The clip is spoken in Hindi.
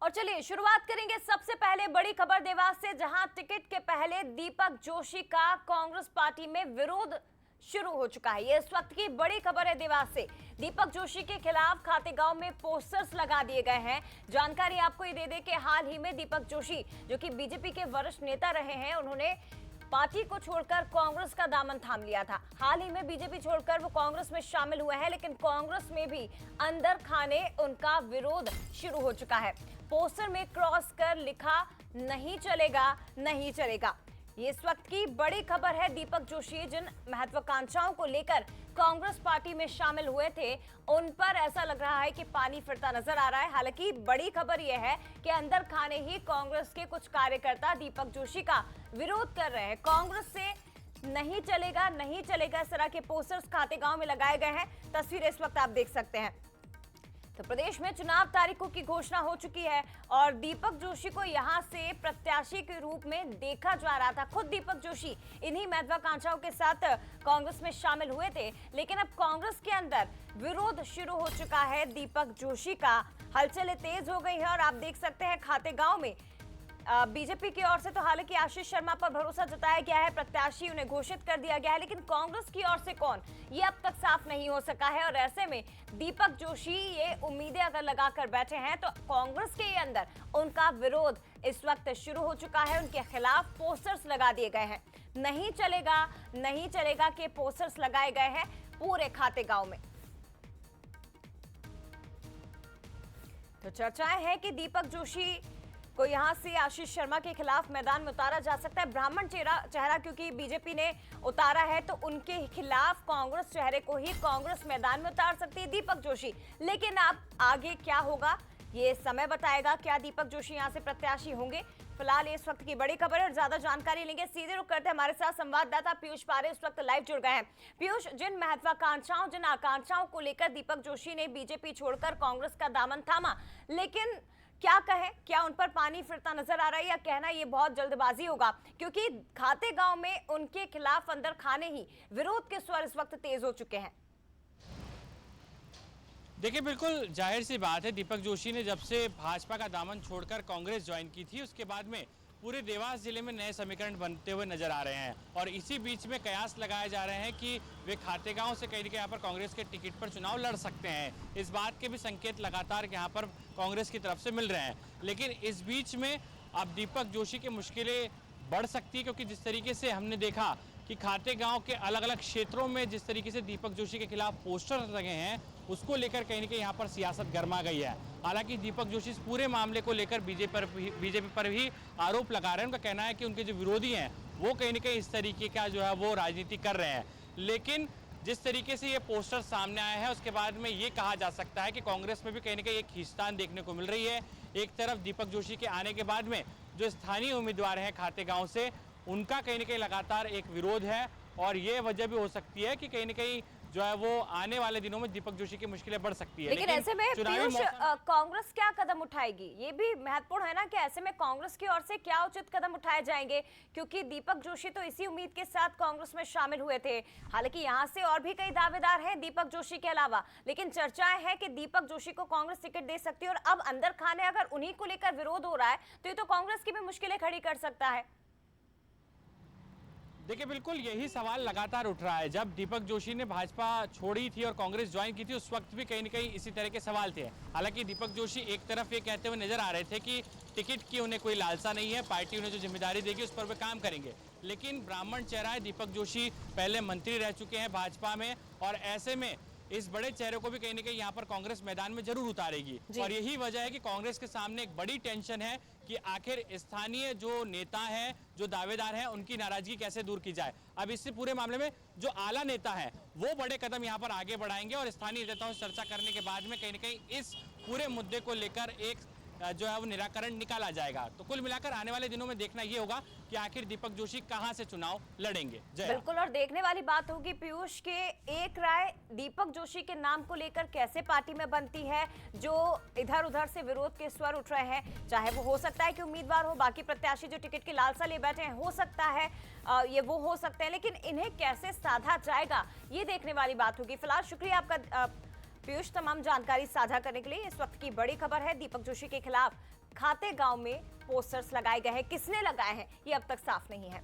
और चलिए शुरुआत करेंगे सबसे पहले बड़ी खबर देवास से, जहां टिकट के पहले दीपक जोशी का कांग्रेस पार्टी में विरोध शुरू हो चुका है। ये इस वक्त की बड़ी खबर है देवास से। दीपक जोशी के खिलाफ खातेगांव में पोस्टर्स लगा दिए गए हैं। जानकारी आपको ये दे दे कि हाल ही में दीपक जोशी, जो कि बीजेपी के वरिष्ठ नेता रहे हैं, उन्होंने पार्टी को छोड़कर कांग्रेस का दामन थाम लिया था। हाल ही में बीजेपी छोड़कर वो कांग्रेस में शामिल हुए हैं, लेकिन कांग्रेस में भी अंदर खाने उनका विरोध शुरू हो चुका है। पोस्टर में क्रॉस कर लिखा, नहीं चलेगा नहीं चलेगा। ये इस वक्त की बड़ी खबर है। दीपक जोशी जिन महत्वाकांक्षाओं को लेकर कांग्रेस पार्टी में शामिल हुए थे, उन पर ऐसा लग रहा है कि पानी फिरता नजर आ रहा है। हालांकि बड़ी खबर यह है कि अंदर खाने ही कांग्रेस के कुछ कार्यकर्ता दीपक जोशी का विरोध कर रहे हैं। कांग्रेस से नहीं चलेगा नहीं चलेगा इस तरह के पोस्टर्स खातेगांव में लगाए गए हैं। तस्वीरें इस वक्त आप देख सकते हैं। तो प्रदेश में चुनाव तारीखों की घोषणा हो चुकी है और दीपक जोशी को यहां से प्रत्याशी के रूप में देखा जा रहा था। खुद दीपक जोशी इन्हीं महत्वाकांक्षाओं के साथ कांग्रेस में शामिल हुए थे, लेकिन अब कांग्रेस के अंदर विरोध शुरू हो चुका है। दीपक जोशी का हलचलें तेज हो गई है और आप देख सकते हैं खातेगांव में बीजेपी की ओर से तो हालांकि आशीष शर्मा पर भरोसा जताया गया है, प्रत्याशी उन्हें घोषित कर दिया गया है, लेकिन कांग्रेस की ओर से कौन, ये अब तक साफ नहीं हो सका है। और ऐसे में दीपक जोशी ये उम्मीदें अगर लगाकर बैठे हैं तो कांग्रेस के अंदर उनका विरोध इस वक्त शुरू हो चुका है। उनके खिलाफ पोस्टर्स लगा दिए गए हैं। नहीं चलेगा के पोस्टर्स लगाए गए हैं पूरे खातेगांव में। तो चर्चाएं हैं कि दीपक जोशी को यहां से आशीष शर्मा के खिलाफ मैदान में उतारा जा सकता है। ब्राह्मण चेहरा क्योंकि बीजेपी ने उतारा है, तो उनके खिलाफ कांग्रेस चेहरे को ही कांग्रेस मैदान में उतार सकती है दीपक जोशी। लेकिन अब आगे क्या होगा ये समय बताएगा। क्या दीपक जोशी यहां से प्रत्याशी होंगे? फिलहाल इस वक्त की बड़ी खबर है और ज्यादा जानकारी लेंगे, सीधे रुक करते हैं हमारे साथ संवाददाता पीयूष पारे इस वक्त लाइव जुड़ गए हैं। पीयूष, जिन महत्वाकांक्षाओं, जिन आकांक्षाओं को लेकर दीपक जोशी ने बीजेपी छोड़कर कांग्रेस का दामन थामा, लेकिन क्या कहें, क्या उन पर पानी फिरता नजर आ रहा है या कहना ये बहुत जल्दबाजी होगा, क्योंकि खातेगांव में उनके खिलाफ अंदर खाने ही विरोध के स्वर इस वक्त तेज हो चुके हैं। देखिए, बिल्कुल जाहिर सी बात है, दीपक जोशी ने जब से भाजपा का दामन छोड़कर कांग्रेस ज्वाइन की थी, उसके बाद में पूरे देवास जिले में नए समीकरण बनते हुए नजर आ रहे हैं और इसी बीच में कयास लगाए जा रहे हैं कि वे खातेगांव से कहीं ना कहीं यहाँ पर कांग्रेस के टिकट पर चुनाव लड़ सकते हैं। इस बात के भी संकेत लगातार यहाँ पर कांग्रेस की तरफ से मिल रहे हैं, लेकिन इस बीच में अब दीपक जोशी की मुश्किलें बढ़ सकती है, क्योंकि जिस तरीके से हमने देखा कि खातेगांव के अलग अलग क्षेत्रों में जिस तरीके से दीपक जोशी के खिलाफ पोस्टर लगे हैं, उसको लेकर कहीं ना कहीं यहाँ पर सियासत गर्मा गई है। हालांकि दीपक जोशी इस पूरे मामले को लेकर बीजेपी पर भी आरोप लगा रहे हैं। उनका कहना है कि उनके जो विरोधी हैं वो कहीं ना कहीं इस तरीके का जो है वो राजनीति कर रहे हैं। लेकिन जिस तरीके से ये पोस्टर सामने आया है, उसके बाद में ये कहा जा सकता है कि कांग्रेस में भी कहीं ना कहीं एक खींचतान देखने को मिल रही है। एक तरफ दीपक जोशी के आने के बाद में जो स्थानीय उम्मीदवार हैं खातेगांव से, उनका कहीं ना कहीं लगातार एक विरोध है और ये वजह भी हो सकती है कि कहीं ना कहीं जो है वो आने वाले दिनों में दीपक जोशी की मुश्किलें बढ़ सकती है। लेकिन ऐसे में पीयूष, कांग्रेस क्या कदम उठाएगी, ये भी महत्वपूर्ण है ना, कि ऐसे में कांग्रेस की ओर से क्या उचित कदम उठाए जाएंगे, क्योंकि दीपक जोशी तो इसी उम्मीद के साथ कांग्रेस में शामिल हुए थे। हालांकि यहाँ से और भी कई दावेदार हैं दीपक जोशी के अलावा, लेकिन चर्चाएं हैं कि दीपक जोशी को कांग्रेस टिकट दे सकती है और अब अंदर खाने अगर उन्हीं को लेकर विरोध हो रहा है तो ये तो कांग्रेस की भी मुश्किलें खड़ी कर सकता है। देखिए, बिल्कुल यही सवाल लगातार उठ रहा है। जब दीपक जोशी ने भाजपा छोड़ी थी और कांग्रेस ज्वाइन की थी, उस वक्त भी कहीं न कहीं इसी तरह के सवाल थे। हालांकि दीपक जोशी एक तरफ ये कहते हुए नजर आ रहे थे कि टिकट की उन्हें कोई लालसा नहीं है, पार्टी उन्हें जो जिम्मेदारी देगी उस पर वे काम करेंगे। लेकिन ब्राह्मण चेहरा है, दीपक जोशी पहले मंत्री रह चुके हैं भाजपा में और ऐसे में इस बड़े चेहरे को भी कहीं ना कहीं यहाँ पर कांग्रेस मैदान में जरूर उतारेगी और यही वजह है कि कांग्रेस के सामने एक बड़ी टेंशन है कि आखिर स्थानीय जो नेता हैं, जो दावेदार हैं, उनकी नाराजगी कैसे दूर की जाए। अब इस पूरे मामले में जो आला नेता है वो बड़े कदम यहाँ पर आगे बढ़ाएंगे और स्थानीय नेताओं से चर्चा करने के बाद में कहीं ना कहीं इस पूरे मुद्दे को लेकर एक जो है वो निराकरण निकाला जाएगा। तो कुल मिलाकर आने वाले दिनों में देखना ये होगा कि आखिर दीपक जोशी कहां से चुनाव लड़ेंगे। बिल्कुल, और देखने वाली बात होगी पीयूष के एक राय दीपक जोशी के नाम को लेकर कैसे पार्टी में बनती है। जो इधर उधर से विरोध के स्वर उठ रहे हैं, चाहे वो हो सकता है कि उम्मीदवार हो, बाकी प्रत्याशी जो टिकट की लालसा ले बैठे हैं, हो सकता है ये वो हो सकते हैं, लेकिन इन्हें कैसे साधा जाएगा ये देखने वाली बात होगी। फिलहाल शुक्रिया आपका पीयूष तमाम जानकारी साझा करने के लिए। इस वक्त की बड़ी खबर है, दीपक जोशी के खिलाफ खाते गांव में पोस्टर्स लगाए गए हैं। किसने लगाए हैं ये अब तक साफ नहीं है।